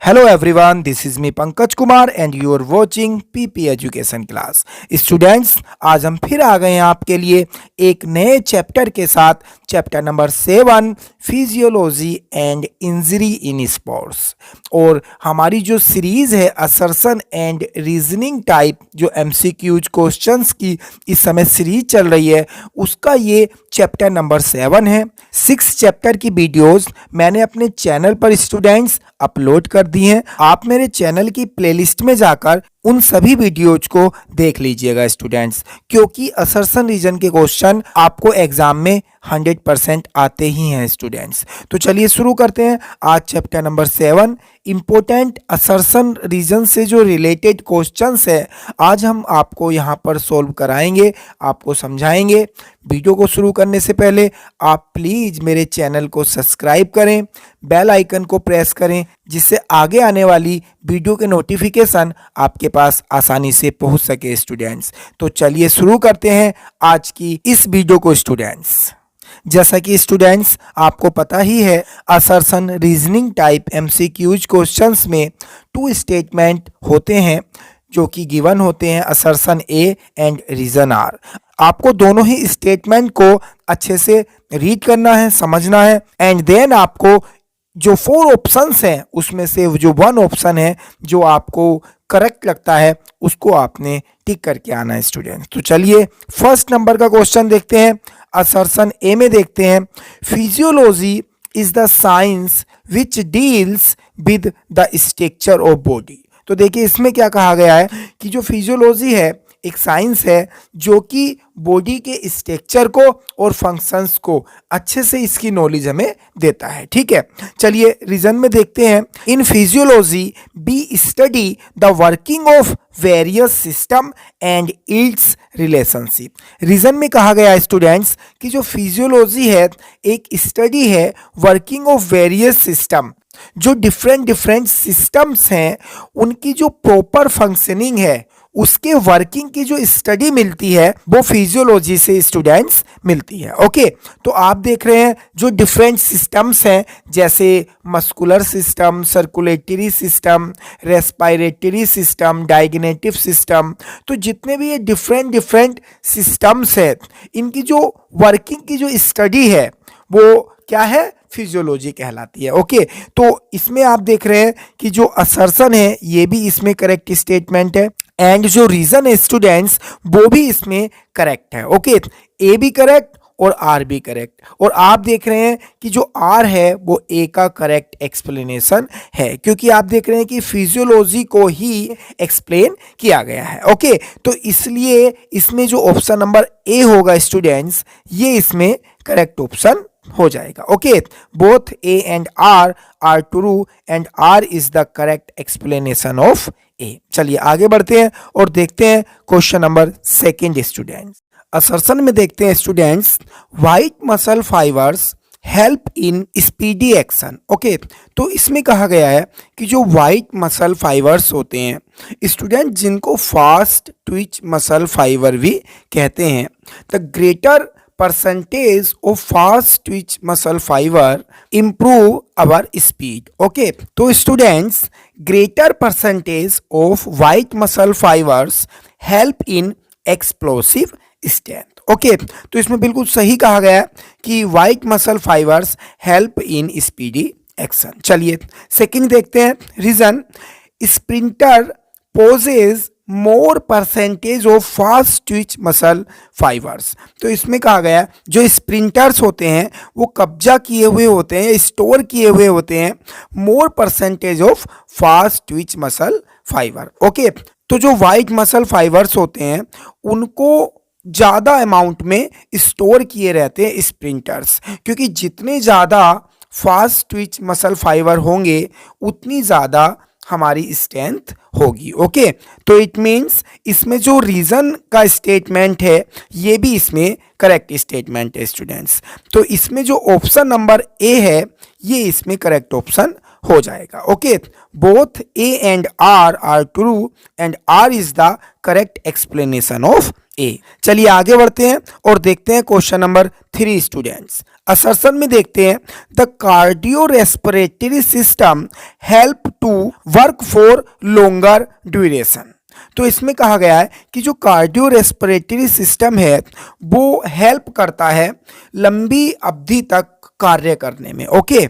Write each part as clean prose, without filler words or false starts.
Hello everyone, this is me Pankaj Kumar and you are watching PP Education Class. Students, आज हम फिर आ गए हैं आपके लिए एक नए चैप्टर के साथ, chapter number 7 physiology and injury in sports. और हमारी जो सीरीज़ है असर्शन एंड रीजनिंग टाइप, जो MCQs क्वेश्चंस की इस समय सीरीज चल रही है, उसका ये चैप्टर नंबर 7 है। 6 चैप्टर की वीडियोस मैंने अपने चैनल पर स्टूडेंट्स अपलोड कर दी हैं। आप मेरे चैनल की प्लेलिस्ट में जाकर उन सभी वीडियोज को देख लीजिएगा स्टूडेंट्स, क्योंकि असर्शन रीजन के क्वेश्चन आपको एग्जाम में 100% आते ही हैं स्टूडेंट्स। तो चलिए शुरू करते हैं आज chapter number 7 important assertion reason से जो रिलेटेड क्वेश्चंस है, आज हम आपको यहाँ पर सॉल्व कराएंगे, आपको समझाएंगे। वीडियो को शुरू करने से पहले आप प्लीज़ मेरे चैनल को सब्सक्राइब करें, बेल आइकन को प्रेस करें, जिससे आगे आने वाली वीडियो के नोटिफिकेशन आपके पास आसानी से पहुंच सके स्टूडेंट्स। तो चलिए शुरू करते हैं आज की इस वीडियो को स्टूडेंट्स। जैसा कि स्टूडेंट्स आपको पता ही है, assertion reasoning type MCQs questions में 2 स्टेटमेंट होते हैं जो कि गिवन होते हैं, assertion A and reason R। आपको दोनों ही स्टेटमेंट को अच्छे से रीड करना है, समझना है, एंड देन आपको जो 4 ऑप्शंस हैं उसमें से जो 1 ऑप्शन है जो आपको करेक्ट लगता है उसको आपने टिक करके आना है स्टूडेंट। तो चलिए फर्स्ट नंबर का क्वेश्चन देखते हैं। असर्शन ए में देखते हैं, physiology is the science which deals with the structure of body. तो देखिए इसमें क्या कहा गया है कि जो फिजियोलॉजी है एक साइंस है जो कि बॉडी के स्ट्रक्चर को और फंक्शंस को अच्छे से इसकी नॉलेज हमें देता है। ठीक है, चलिए रीजन में देखते हैं। In physiology we study the working of various system and its relationship. Reason में कहा गया है स्टूडेंट्स कि जो फिजियोलॉजी है एक स्टडी है वर्किंग ऑफ वेरियस सिस्टम, जो डिफरेंट सिस्टम्स हैं उनकी जो प्रॉपर फंक्शनिंग है उसके वर्किंग की जो स्टडी मिलती है वो फिजियोलॉजी से स्टूडेंट्स मिलती है। ओके, तो आप देख रहे हैं जो डिफरेंट सिस्टम्स हैं जैसे muscular system, circulatory system, respiratory system, digestive system, तो जितने भी ये डिफरेंट सिस्टम्स हैं इनकी जो वर्किंग की जो स्टडी है वो क्या है, फिजियोलॉजी कहलाती है। ओके, तो इसमें आप देख रहे हैं कि जो असर्शन है ये भी इसमें करेक्ट स्टेटमेंट है एंड जो रीजन है स्टूडेंट्स वो भी इसमें करेक्ट है। ओके, ए भी करेक्ट और आर भी करेक्ट, और आप देख रहे हैं कि जो आर है वो ए का करेक्ट एक्सप्लेनेशन है, क्योंकि आप देख रहे हैं कि फिजियोलॉजी को ही एक्सप्लेन किया गया है। ओके, तो इसलिए इसमें जो ऑप्शन नंबर ए होगा स्टूडेंट्स ये इसमें करेक्ट ऑप्शन हो जाएगा। Okay, both A and R are true and R is the correct explanation of A. चलिए आगे बढ़ते हैं और देखते हैं क्वेश्चन नंबर 2 स्टूडेंट्स। असर्शन में देखते हैं students, white muscle fibres help in speedy action. Okay, तो इसमें कहा गया है कि जो व्हाइट मसल फाइबर्स होते हैं स्टूडेंट, जिनको फास्ट ट्विच मसल फाइबर भी कहते हैं, the greater percentage of fast twitch muscle fiber improve our speed। Okay, तो students greater percentage of white muscle fibers help in explosive strength। Okay, तो इसमें बिल्कुल सही कहा गया है कि white muscle fibers help in speedy action। चलिए सेकंड देखते हैं। Reason, sprinter possess more percentage of fast twitch muscle fibres. तो इसमें कहा गया जो स्प्रिंटर्स होते हैं वो कब्जा किए हुए होते हैं, स्टोर किए हुए होते हैं more percentage of fast twitch muscle fibre. Okay, तो जो वाइट मसल फाइबर्स होते हैं उनको ज़्यादा अमाउंट में स्टोर किए रहते हैं स्प्रिंटर्स, क्योंकि जितने ज़्यादा फास्ट ट्विच मसल फाइबर होंगे उतनी ज़्यादा हमारी स्ट्रेंथ होगी। ओके, तो इट मीन्स इसमें जो रीजन का स्टेटमेंट है ये भी इसमें करेक्ट स्टेटमेंट है स्टूडेंट्स। तो इसमें जो ऑप्शन नंबर ए है ये इसमें करेक्ट ऑप्शन हो जाएगा। Okay, both A and R are true and R is the correct explanation of A. चलिए आगे बढ़ते हैं और देखते हैं क्वेश्चन नंबर 3 स्टूडेंट्स। असर्शन में देखते हैं the cardio respiratory system help to work for longer duration. तो इसमें कहा गया है कि जो कार्डियो रेस्पिरेटरी सिस्टम है वो हेल्प करता है लंबी अवधि तक कार्य करने में। ओके,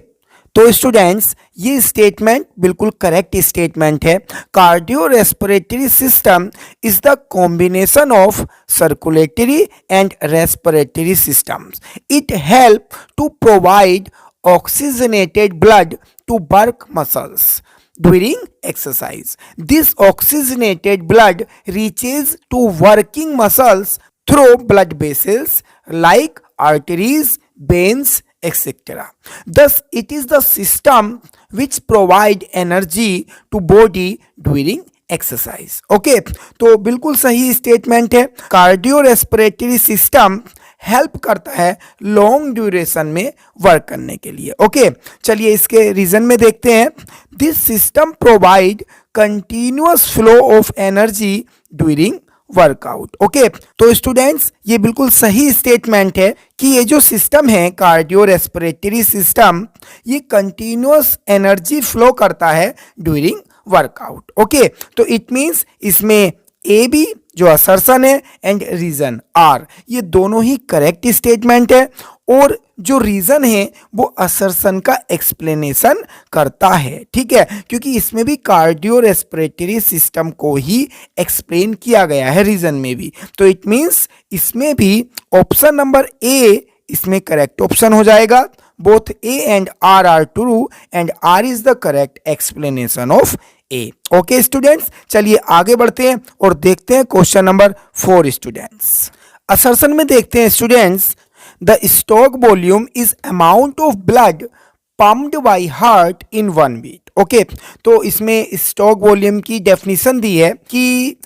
तो स्टूडेंट्स ये स्टेटमेंट बिल्कुल करेक्ट स्टेटमेंट है। Cardio respiratory system is the combination of circulatory and respiratory systems. It help to provide oxygenated blood to work muscles during exercise. This oxygenated blood reaches to working muscles through blood vessels like arteries, veins, etc. Thus, it is the system which provide energy to body during exercise. Okay, तो बिल्कुल सही statement है। Cardio respiratory system help करता है long duration में work करने के लिए। ओके, चलिए इसके रीजन में देखते हैं। This system provide continuous flow of energy during workout. Okay, तो स्टूडेंट्स ये बिल्कुल सही स्टेटमेंट है कि ये जो सिस्टम है कार्डियो रेस्पिरेटरी सिस्टम ये कंटिन्यूअस एनर्जी फ्लो करता है ड्यूरिंग वर्कआउट। ओके, तो इट मींस इसमें ए बी जो असर्शन है एंड रीजन आर ये दोनों ही करेक्ट स्टेटमेंट है और जो रीजन है वो असर्शन का एक्सप्लेनेशन करता है। ठीक है, क्योंकि इसमें भी कार्डियो रेस्पिरेटरी सिस्टम को ही एक्सप्लेन किया गया है रीजन में भी। तो इट मींस इसमें भी ऑप्शन नंबर ए इसमें करेक्ट ऑप्शन हो जाएगा। Both A and R are true and R is the correct explanation of A. Okay students, चलिए आगे बढ़ते हैं और देखते हैं क्वेश्चन नंबर 4 स्टूडेंट्स। असर्शन में देखते हैं students the stroke volume is amount of blood pumped by heart in 1 beat. Okay, तो इसमें स्टोक वॉल्यूम की डेफिनेशन दी है कि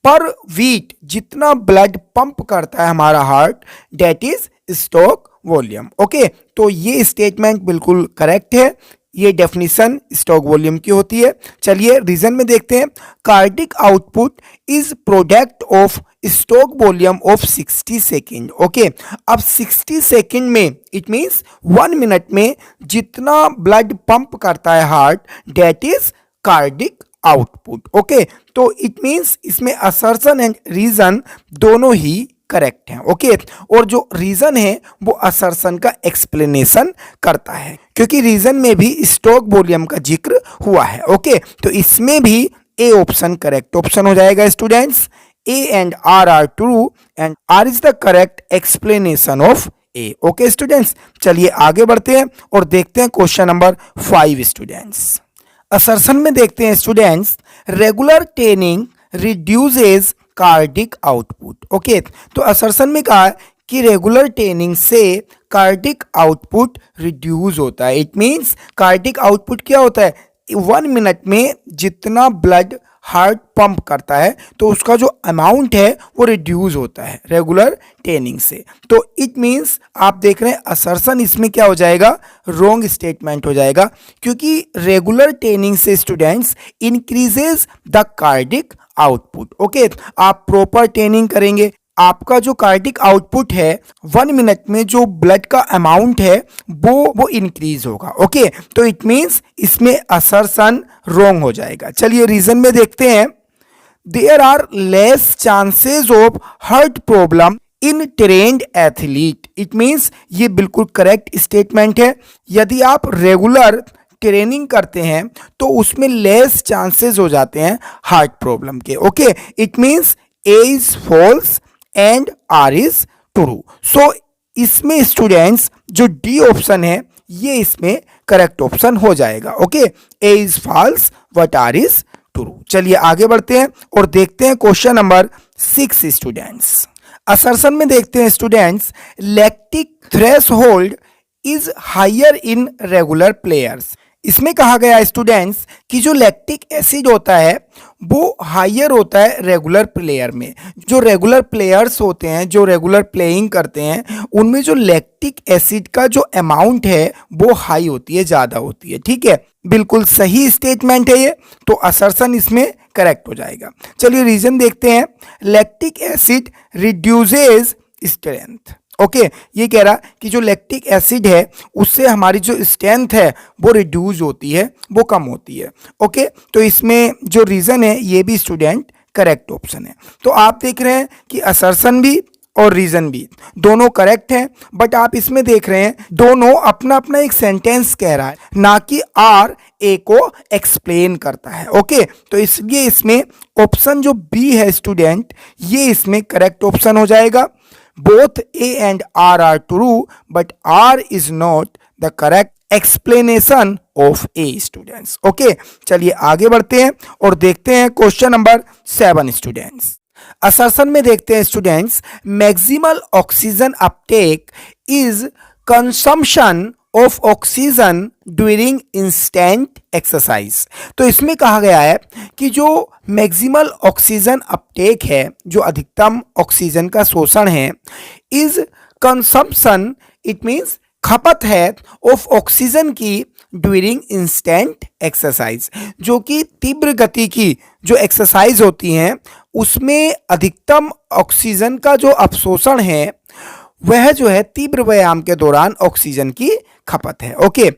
पर बीट जितना ब्लड पंप करता है हमारा heart that is stroke volume. Okay, तो ये स्टेटमेंट बिल्कुल करेक्ट है। ये डेफिनेशन स्टोक वॉल्यूम की होती है। चलिए रीजन में देखते हैं। Cardiac output is product of stroke volume of 60 second. Okay, अब 60 सेकेंड में इट मींस 1 मिनट में जितना ब्लड पंप करता है heart that is cardiac output. Okay, तो इट मींस इसमें असर्शन एंड रीजन दोनों ही करेक्ट है। ओके, और जो रीजन है वो असर्शन का एक्सप्लेनेशन करता है क्योंकि रीजन में भी स्टोक वॉल्यूम का जिक्र हुआ है। ओके, तो इसमें भी ए ऑप्शन करेक्ट ऑप्शन हो जाएगा students. A and R are true and R is the correct explanation of A. Okay students, चलिए आगे बढ़ते हैं और देखते हैं क्वेश्चन नंबर 5 स्टूडेंट्स। असर्शन में देखते हैं students regular training reduces cardiac output. Okay, तो असर्शन में कहा कि रेगुलर ट्रेनिंग से कार्डिक आउटपुट रिड्यूस होता है। इट मींस कार्डिक आउटपुट क्या होता है 1 मिनट में जितना ब्लड हार्ट पंप करता है तो उसका जो अमाउंट है वो रिड्यूस होता है रेगुलर ट्रेनिंग से। तो इट मींस आप देख रहे हैं असर्शन इसमें क्या हो जाएगा रॉन्ग स्टेटमेंट हो जाएगा क्योंकि रेगुलर ट्रेनिंग से students increases the cardiac output. Okay, आप प्रॉपर ट्रेनिंग करेंगे आपका जो कार्डिक आउटपुट है 1 मिनट में जो ब्लड का अमाउंट है वो इंक्रीज होगा। ओके, तो इट मींस इसमें असर्शन रॉन्ग हो जाएगा। चलिए रीजन में देखते हैं। There are less chances of heart problem in trained athlete. It means ये बिल्कुल करेक्ट स्टेटमेंट है। यदि आप रेगुलर ट्रेनिंग करते हैं तो उसमें लेस चांसेस हो जाते हैं हार्ट प्रॉब्लम के। Okay, it means A is false and R is true. So इसमें स्टूडेंट्स जो डी ऑप्शन है ये इसमें करेक्ट ऑप्शन हो जाएगा। Okay, A is false but R is true. चलिए आगे बढ़ते हैं और देखते हैं क्वेश्चन नंबर 6 स्टूडेंट्स। असर्शन में देखते हैं students lactic threshold is higher in regular players. इसमें कहा गया स्टूडेंट्स कि जो लैक्टिक एसिड होता है वो हायर होता है रेगुलर प्लेयर में। जो रेगुलर प्लेयर्स होते हैं जो रेगुलर प्लेइंग करते हैं उनमें जो लैक्टिक एसिड का जो अमाउंट है वो हाई होती है ज़्यादा होती है। ठीक है, बिल्कुल सही स्टेटमेंट है ये। तो असर्शन इसमें करेक्ट हो जाएगा। चलिए रीजन देखते हैं। Lactic acid reduces strength. Okay, ये कह रहा कि जो लैक्टिक एसिड है उससे हमारी जो स्ट्रेंथ है वो रिड्यूस होती है, वो कम होती है। ओके, तो इसमें जो रीज़न है ये भी स्टूडेंट करेक्ट ऑप्शन है। तो आप देख रहे हैं कि असर्शन भी और रीज़न भी दोनों करेक्ट हैं, बट आप इसमें देख रहे हैं दोनों अपना अपना एक सेंटेंस कह रहा है, ना कि आर ए को एक्सप्लेन करता है। ओके, तो इसलिए इसमें ऑप्शन जो बी है स्टूडेंट, ये इसमें करेक्ट ऑप्शन हो जाएगा। Both A and R are true, but R is not the correct explanation of A students. Okay, चलिए आगे बढ़ते हैं और देखते हैं क्वेश्चन नंबर 7 स्टूडेंट्स। असर्शन में देखते हैं students, maximal oxygen Uptake is consumption of oxygen during instant exercise. तो इसमें कहा गया है कि जो मैक्सिमल ऑक्सीजन अपटेक है, जो अधिकतम ऑक्सीजन का शोषण है, इज कंजम्पशन, इट मीन्स खपत है ऑफ ऑक्सीजन की ड्यूरिंग इंस्टेंट एक्सरसाइज, जो कि तीव्र गति की जो एक्सरसाइज होती हैं उसमें अधिकतम ऑक्सीजन का जो अवशोषण है वह जो है तीव्र व्यायाम के दौरान ऑक्सीजन की खपत है। ओके,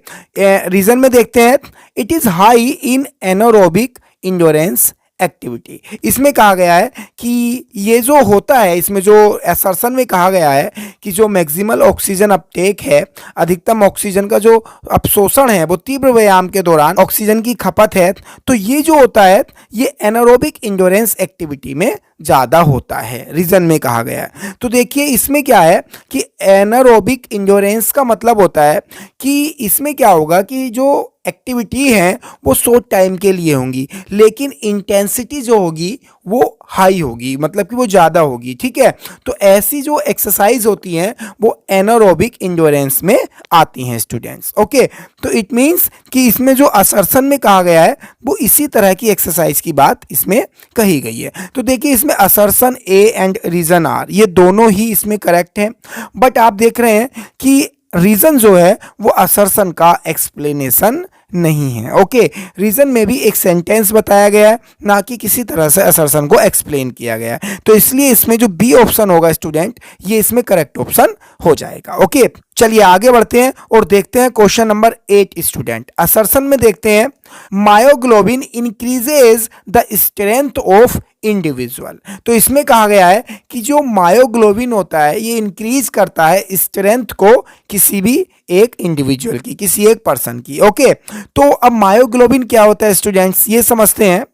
रीजन में देखते हैं, it is high in anaerobic endurance activity. इसमें कहा गया है कि ये जो होता है, इसमें जो असर्शन में कहा गया है कि जो मैक्सिमल ऑक्सीजन अपटेक है, अधिकतम ऑक्सीजन का जो अवशोषण है वो तीव्र व्यायाम के दौरान ऑक्सीजन की खपत है, तो ये जो होता है ये एनारोबिक इंड्योरेंस एक्टिविटी में ज़्यादा होता है, रीजन में कहा गया है। तो देखिए इसमें क्या है कि एनारोबिक इंड्योरेंस का मतलब होता है कि इसमें क्या होगा कि जो एक्टिविटी है वो शॉर्ट टाइम के लिए होंगी, लेकिन इंटेंसिटी जो होगी वो हाई होगी, मतलब कि वो ज़्यादा होगी। ठीक है, तो ऐसी जो एक्सरसाइज होती हैं वो एनारोबिक इंड्योरेंस में आती हैं स्टूडेंट्स। ओके, तो इट मीन्स कि इसमें जो असर्शन में कहा गया है वो इसी तरह की एक्सरसाइज की बात इसमें कही गई है। तो देखिए इसमें assertion A and reason R, ये दोनों ही इसमें करेक्ट हैं, बट आप देख रहे हैं कि रीजन जो है वो असर्शन का एक्सप्लेनेशन नहीं है। ओके, रीजन में भी एक सेंटेंस बताया गया है, ना कि किसी तरह से असर्शन को एक्सप्लेन किया गया है। तो इसलिए इसमें जो बी ऑप्शन होगा स्टूडेंट, ये इसमें करेक्ट ऑप्शन हो जाएगा। ओके, चलिए आगे बढ़ते हैं और देखते हैं क्वेश्चन नंबर 8 स्टूडेंट। असर्शन में देखते हैं, myoglobin increases the strength of individual. तो इसमें कहा गया है कि जो मायोग्लोबिन होता है ये इंक्रीज करता है स्ट्रेंथ को किसी भी एक इंडिविजुअल की, किसी एक पर्सन की। ओके, तो अब मायोग्लोबिन क्या होता है स्टूडेंट्स, ये समझते हैं।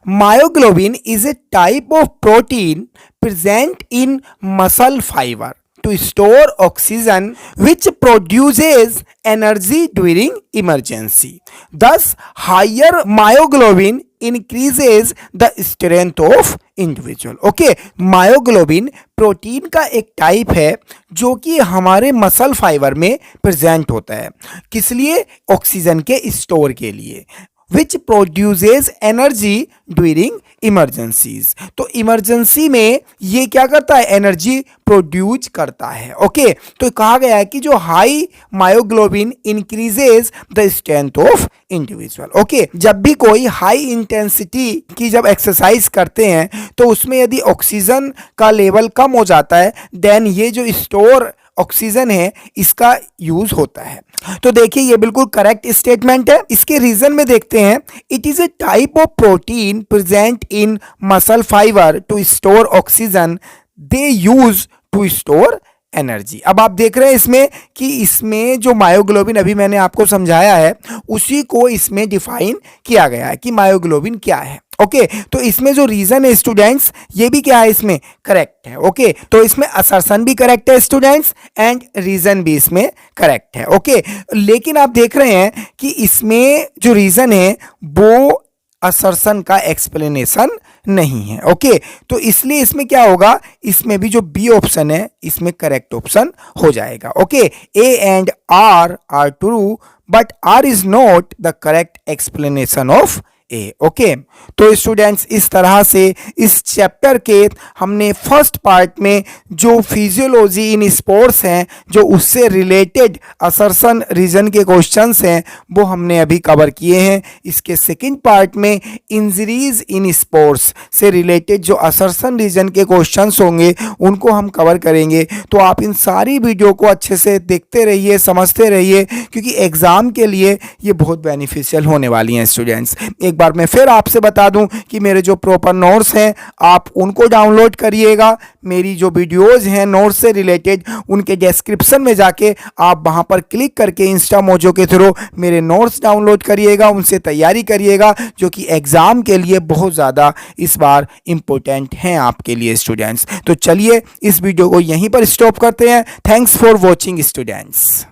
Myoglobin is a type of protein present in muscle fibre to store oxygen which produces energy during emergency. Thus, higher myoglobin increases the strength of individual. Okay, myoglobin protein का एक type है जो कि हमारे muscle fibre में present होता है, किस लिए? ऑक्सीजन के स्टोर के लिए। Which produces energy during emergencies. तो इमरजेंसी में ये क्या करता है? एनर्जी प्रोड्यूस करता है। ओके, तो कहा गया है कि जो high myoglobin increases the strength of individual. Okay, जब भी कोई हाई इंटेंसिटी की जब एक्सरसाइज करते हैं तो उसमें यदि ऑक्सीजन का लेवल कम हो जाता है, देन ये जो स्टोर ऑक्सीजन है इसका यूज होता है। तो देखिए ये बिल्कुल करेक्ट स्टेटमेंट है। इसके रीजन में देखते हैं, it is a type of protein present in muscle fibre to store oxygen they use to store energy. अब आप देख रहे हैं इसमें कि इसमें जो मायोग्लोबिन अभी मैंने आपको समझाया है उसी को इसमें डिफाइन किया गया है कि मायोग्लोबिन क्या है। ओके, तो इसमें जो रीजन है स्टूडेंट्स ये भी क्या है? इसमें करेक्ट है। ओके, तो इसमें असर्शन भी करेक्ट है स्टूडेंट्स एंड रीजन भी इसमें करेक्ट है। ओके, लेकिन आप देख रहे हैं कि इसमें जो रीजन है वो असर्शन का एक्सप्लेनेशन नहीं है। ओके, तो इसलिए इसमें क्या होगा? इसमें भी जो बी ऑप्शन है इसमें करेक्ट ऑप्शन हो जाएगा। Okay, A and R are true but R is not the correct explanation of A. Okay, तो स्टूडेंट्स इस तरह से इस चैप्टर के हमने फर्स्ट पार्ट में जो फिजियोलॉजी इन स्पोर्ट्स हैं, जो उससे रिलेटेड असर्शन रीजन के क्वेश्चंस हैं, वो हमने अभी कवर किए हैं। इसके सेकंड पार्ट में इंजरीज इन स्पोर्ट्स से रिलेटेड जो असर्शन रीजन के क्वेश्चंस होंगे उनको हम कवर करेंगे। तो आप इन सारी वीडियो को अच्छे से देखते रहिए, समझते रहिए, क्योंकि एग्ज़ाम के लिए ये बहुत बेनिफिशियल होने वाली हैं स्टूडेंट्स। एक बार मैं फिर आपसे बता दूं कि मेरे जो प्रॉपर नोट्स हैं आप उनको डाउनलोड करिएगा। मेरी जो वीडियोज़ हैं नोट्स से रिलेटेड, उनके डिस्क्रिप्शन में जाके आप वहां पर क्लिक करके इंस्टा मोजो के थ्रू मेरे नोट्स डाउनलोड करिएगा, उनसे तैयारी करिएगा, जो कि एग्ज़ाम के लिए बहुत ज़्यादा इस बार इम्पोर्टेंट हैं आपके लिए स्टूडेंट्स। तो चलिए इस वीडियो को यहीं पर स्टॉप करते हैं। Thanks for watching students.